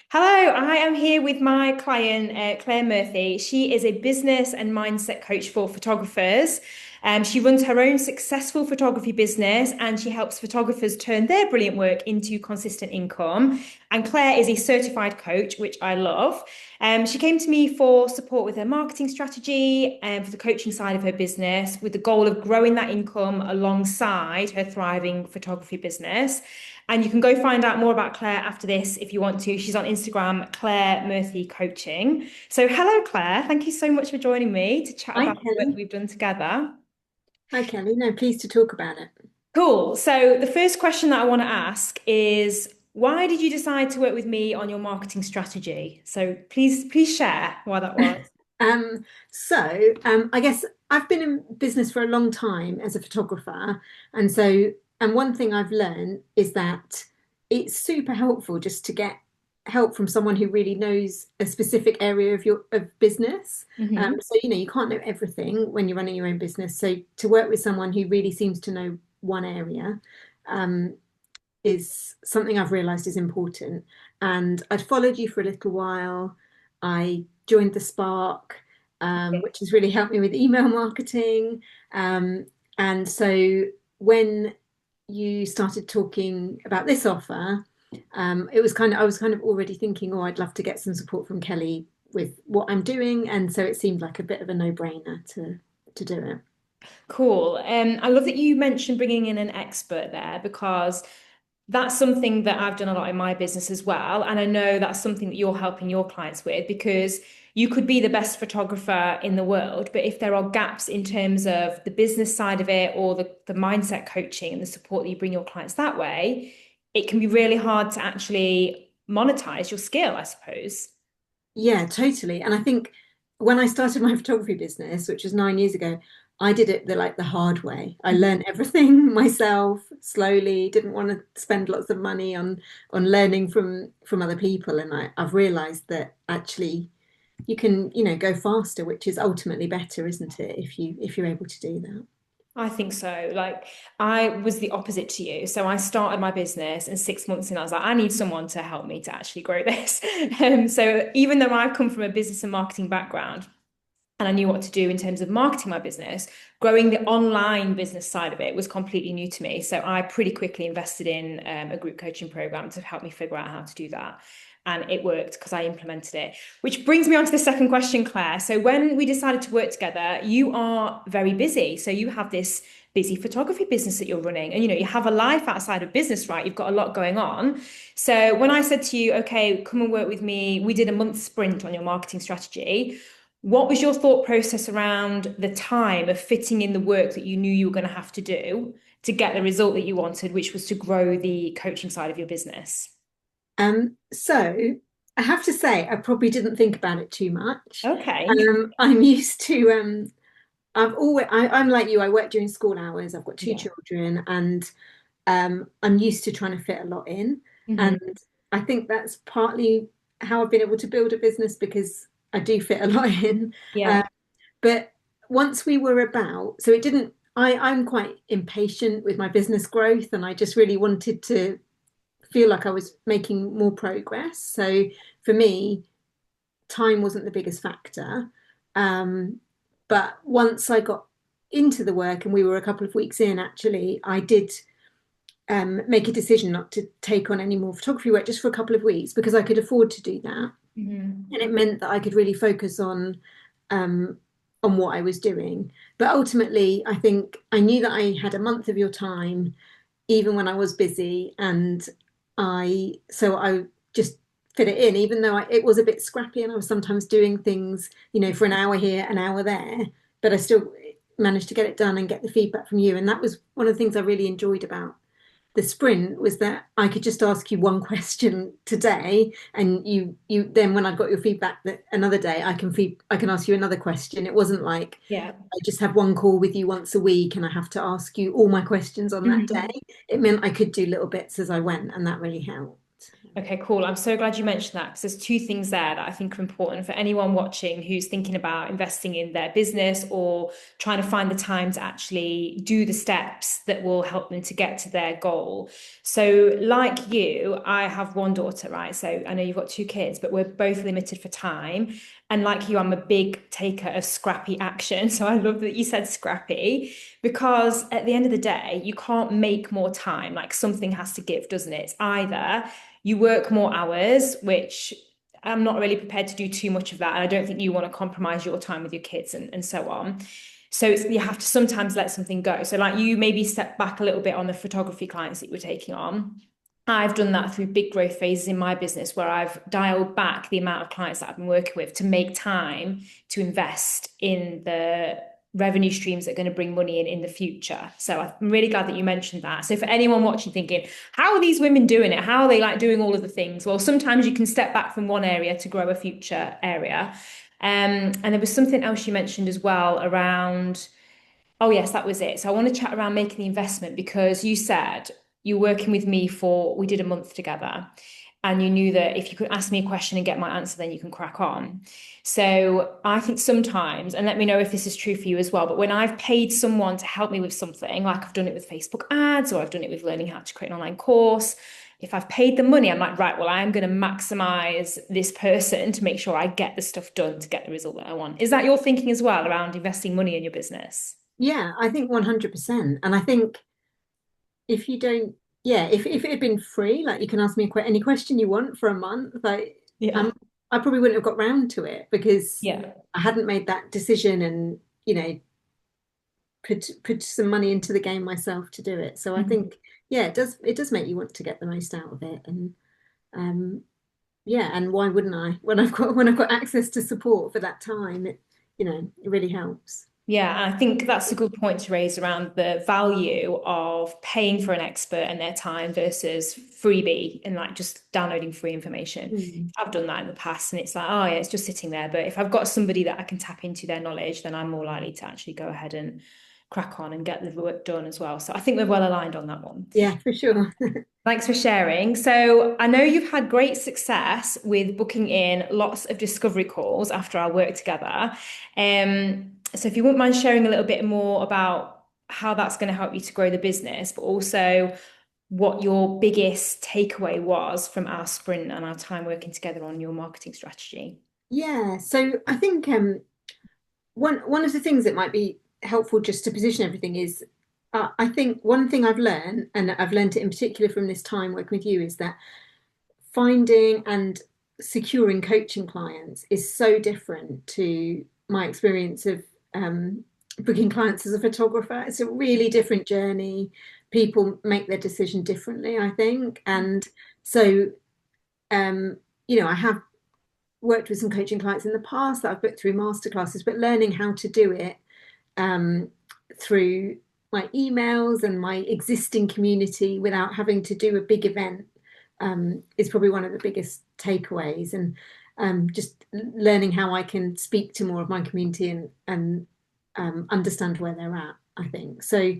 Hello, I am here with my client, Claire Murthy. She is a business and mindset coach for photographers. She runs her own successful photography business and she helps photographers turn their brilliant work into consistent income. And Claire is a certified coach, which I love. She came to me for support with her marketing strategy and for the coaching side of her business, with the goal of growing that income alongside her thriving photography business. And you can go find out more about Claire after this if you want to. She's on Instagram, Claire Murthy Coaching. So, hello, Claire. Thank you so much for joining me to chat Hi, about the work Kelly. we've done together. Hi, Kelly. No, pleased to talk about it. Cool. So, the first question that I want to ask is why did you decide to work with me on your marketing strategy? So, please share why that was. I guess I've been in business for a long time as a photographer, and one thing I've learned is that it's super helpful just to get help from someone who really knows a specific area of your of business. Hmm. So you can't know everything when you're running your own business. So to work with someone who really seems to know one area, um, is something I've realized is important. And I'd followed you for a little while. I joined the Spark, which has really helped me with email marketing. And so when you started talking about this offer, I was kind of already thinking, oh, I'd love to get some support from Kelly with what I'm doing. And so it seemed like a bit of a no-brainer to do it. Cool. I love that you mentioned bringing in an expert there because that's something that I've done a lot in my business as well. And I know that's something that you're helping your clients with because you could be the best photographer in the world, but if there are gaps in terms of the business side of it or the mindset coaching and the support that you bring your clients that way, it can be really hard to actually monetize your skill, I suppose. Yeah, totally. And I think when I started my photography business, which was 9 years ago, I did it the hard way. I learned everything myself slowly, didn't want to spend lots of money on learning from other people. And I've realized that actually you can, go faster, which is ultimately better, isn't it, if you're able to do that. I think so. Like I was the opposite to you. So I started my business and 6 months in, I was like, I need someone to help me to actually grow this. So even though I've come from a business and marketing background and I knew what to do in terms of marketing my business, growing the online business side of it was completely new to me. So I pretty quickly invested in a group coaching program to help me figure out how to do that. And it worked because I implemented it. Which brings me on to the second question, Claire. So when we decided to work together, you are very busy. So you have this busy photography business that you're running. And you have a life outside of business, right? You've got a lot going on. So when I said to you, okay, come and work with me, we did a month sprint on your marketing strategy. What was your thought process around the time of fitting in the work that you knew you were going to have to do to get the result that you wanted, which was to grow the coaching side of your business? So I have to say, I probably didn't think about it too much. Okay. I'm used to I'm like you, I work during school hours. I've got two Yeah. children and I'm used to trying to fit a lot in. And Hmm. I think that's partly how I've been able to build a business because I do fit a lot in. Yeah. Uh, but once we were about, so it didn't, I'm quite impatient with my business growth and I just really wanted to feel like I was making more progress. So for me, time wasn't the biggest factor. Um, but once I got into the work and we were a couple of weeks in, actually, I did make a decision not to take on any more photography work just for a couple of weeks because I could afford to do that. Hmm. And it meant that I could really focus um, on what I was doing. But ultimately, I think I knew that I had a month of your time, even when I was busy, and I just fit it in, even though it was a bit scrappy, and I was sometimes doing things, for an hour here, an hour there, but I still managed to get it done and get the feedback from you. And that was one of the things I really enjoyed about the sprint was that I could just ask you one question today, and you then when I got your feedback that another day I can ask you another question. It wasn't like Yeah. I just have one call with you once a week and I have to ask you all my questions on that day. Mhm. It meant I could do little bits as I went, and that really helped. Okay, cool. I'm so glad you mentioned that because there's two things there that I think are important for anyone watching who's thinking about investing in their business or trying to find the time to actually do the steps that will help them to get to their goal. So, like you, I have one daughter, right? So I know you've got two kids, but we're both limited for time. And like you, I'm a big taker of scrappy action. So I love that you said scrappy because at the end of the day, you can't make more time. Like something has to give, doesn't it? It's either you work more hours, which I'm not really prepared to do too much of that. And I don't think you want to compromise your time with your kids and so on. So you have to sometimes let something go. So like you maybe step back a little bit on the photography clients that you were taking on. I've done that through big growth phases in my business where I've dialed back the amount of clients that I've been working with to make time to invest in the revenue streams that are going to bring money in the future. So I'm really glad that you mentioned that. So for anyone watching thinking, how are these women doing it? How are they like doing all of the things? Well, sometimes you can step back from one area to grow a future area. And there was something else you mentioned as well around, oh yes, that was it. So I want to chat around making the investment because you said you're working with me for, we did a month together. And you knew that if you could ask me a question and get my answer, then you can crack on. So I think sometimes, and let me know if this is true for you as well, but when I've paid someone to help me with something, like I've done it with Facebook ads or I've done it with learning how to create an online course, if I've paid the money, I'm like, right, well, I am going to maximize this person to make sure I get the stuff done to get the result that I want. Is that your thinking as well around investing money in your business? Yeah, I think 100%. And I think if you don't, yeah, if it had been free, like you can ask me any question you want for a month, like Yeah. I probably wouldn't have got round to it because Yeah. I hadn't made that decision and, put some money into the game myself to do it. So I Mhm. think, yeah, it does make you want to get the most out of it. And um yeah, and why wouldn't I? When I've got access to support for that time, it really helps. Yeah, and I think that's a good point to raise around the value of paying for an expert and their time versus freebie and like just downloading free information. Mm. I've done that in the past and it's like, oh yeah, it's just sitting there. But if I've got somebody that I can tap into their knowledge, then I'm more likely to actually go ahead and crack on and get the work done as well. So I think we're well aligned on that one. Yeah, for sure. Thanks for sharing. So, I know you've had great success with booking in lots of discovery calls after our work together. So, if you wouldn't mind sharing a little bit more about how that's going to help you to grow the business, but also what your biggest takeaway was from our sprint and our time working together on your marketing strategy. Yeah, so I think one of the things that might be helpful just to position everything is I think one thing I've learned, and I've learned it in particular from this time working with you, is that finding and securing coaching clients is so different to my experience of booking clients as a photographer. It's a really different journey. People make their decision differently, I think. And so, um, I have worked with some coaching clients in the past that I've booked through masterclasses, but learning how to do it um, through my emails and my existing community without having to do a big event is probably one of the biggest takeaways. And just learning how I can speak to more of my community and understand where they're at, I think. So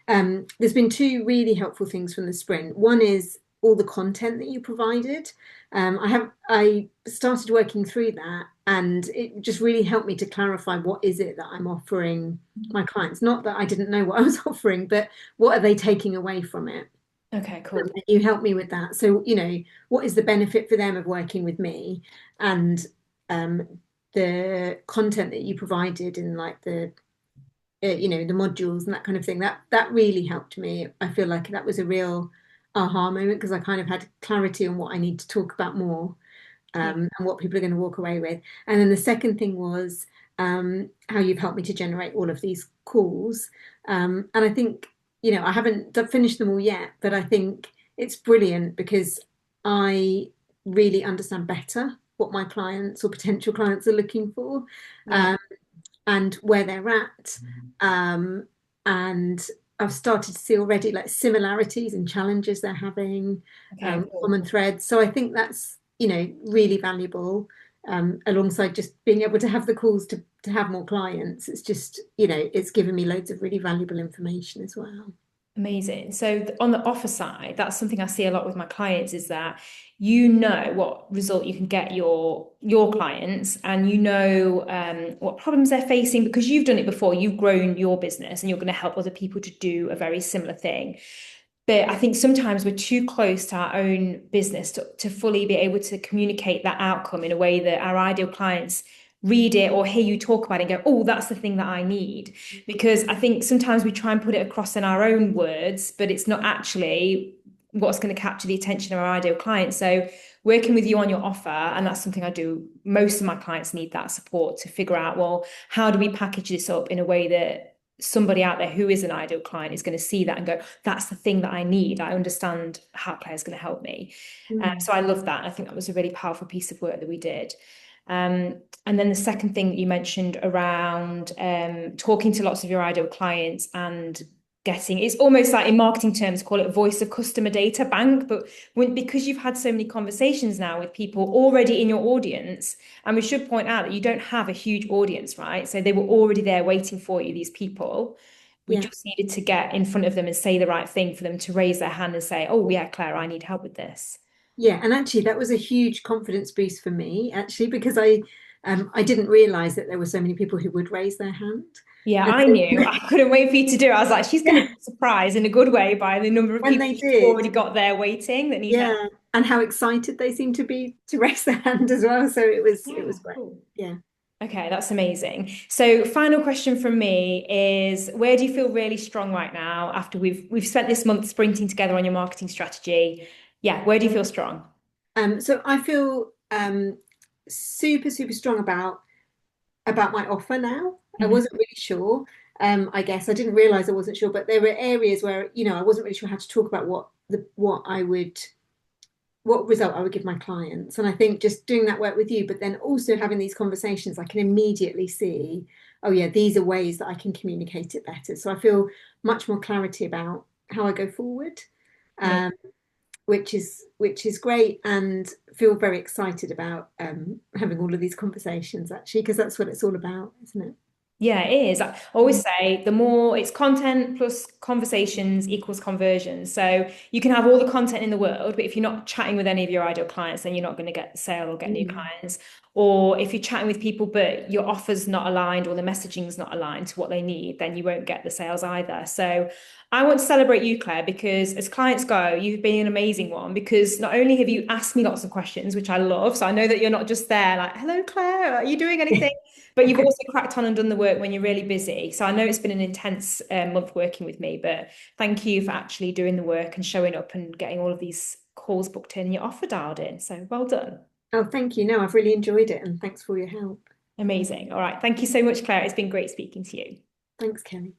there's been two really helpful things from the sprint. One is all the content that you provided. I started working through that, and it just really helped me to clarify what is it that I'm offering my clients. Not that I didn't know what I was offering, but what are they taking away from it? Okay, cool. You helped me with that. So, what is the benefit for them of working with me? And um, the content that you provided in like the modules and that kind of thing, that really helped me. I feel like that was a real aha moment because I kind of had clarity on what I need to talk about more Yeah. and what people are going to walk away with. And then the second thing was how you've helped me to generate all of these calls. And I think, I haven't finished them all yet, but I think it's brilliant because I really understand better what my clients or potential clients are looking for. Yeah. Um, and where they're at. Um, and I've started to see already like similarities and challenges they're having, Okay, cool. common threads. So I think that's, really valuable alongside just being able to have the calls to have more clients. It's just, it's given me loads of really valuable information as well. Amazing. So on the offer side, that's something I see a lot with my clients is that you know what result you can get your clients, and you know what problems they're facing because you've done it before. You've grown your business and you're going to help other people to do a very similar thing. But I think sometimes we're too close to our own business to fully be able to communicate that outcome in a way that our ideal clients read it or hear you talk about it and go, oh, that's the thing that I need. Because I think sometimes we try and put it across in our own words, but it's not actually what's going to capture the attention of our ideal client. So working with you on your offer, and that's something I do. Most of my clients need that support to figure out, well, how do we package this up in a way that somebody out there who is an ideal client is going to see that and go, that's the thing that I need. I understand how Claire's going to help me. Mm. So I love that. I think that was a really powerful piece of work that we did. And then the second thing that you mentioned around talking to lots of your ideal clients and getting, it's almost like in marketing terms call it voice of customer data bank, but because you've had so many conversations now with people already in your audience, and we should point out that you don't have a huge audience, right? So they were already there waiting for you, these people. We Yeah. just needed to get in front of them and say the right thing for them to raise their hand and say, oh yeah, Claire, I need help with this. Yeah, and actually that was a huge confidence boost for me, actually, because I didn't realize that there were so many people who would raise their hand. Yeah, And I so, knew. I couldn't wait for you to do it. I was like, she's going to yeah, be surprised in a good way by the number of when people they who've did, already got there waiting that need help. yeah, and how excited they seemed to be to raise their hand as well. So it was Yeah, great. cool. Yeah. Okay, that's amazing. So, final question from me is, where do you feel really strong right now after we've spent this month sprinting together on your marketing strategy? Yeah, where do you feel strong? So I feel super, super strong about my offer now. I Mhm. wasn't really sure. I guess I didn't realize I wasn't sure, but there were areas where, I wasn't really sure how to talk about what result I would give my clients. And I think just doing that work with you, but then also having these conversations, I can immediately see, oh yeah, these are ways that I can communicate it better. So I feel much more clarity about how I go forward. Amazing. Um, which is great, and feel very excited about having all of these conversations actually, because that's what it's all about, isn't it? Yeah, it is. I always say the more it's content plus conversations equals conversion. So you can have all the content in the world, but if you're not chatting with any of your ideal clients, then you're not going to get the sale or get new Mm. clients. Or if you're chatting with people, but your offer's not aligned or the messaging's not aligned to what they need, then you won't get the sales either. So I want to celebrate you, Claire, because as clients go, you've been an amazing one because not only have you asked me lots of questions, which I love, so I know that you're not just there like, hello, Claire, are you doing anything? But you've also cracked on and done the work when you're really busy. So I know it's been an intense month working with me, but thank you for actually doing the work and showing up and getting all of these calls booked in and your offer dialed in. So well done. Oh, thank you. No, I've really enjoyed it, and thanks for your help. Amazing. All right. Thank you so much, Claire. It's been great speaking to you. Thanks, Kelly.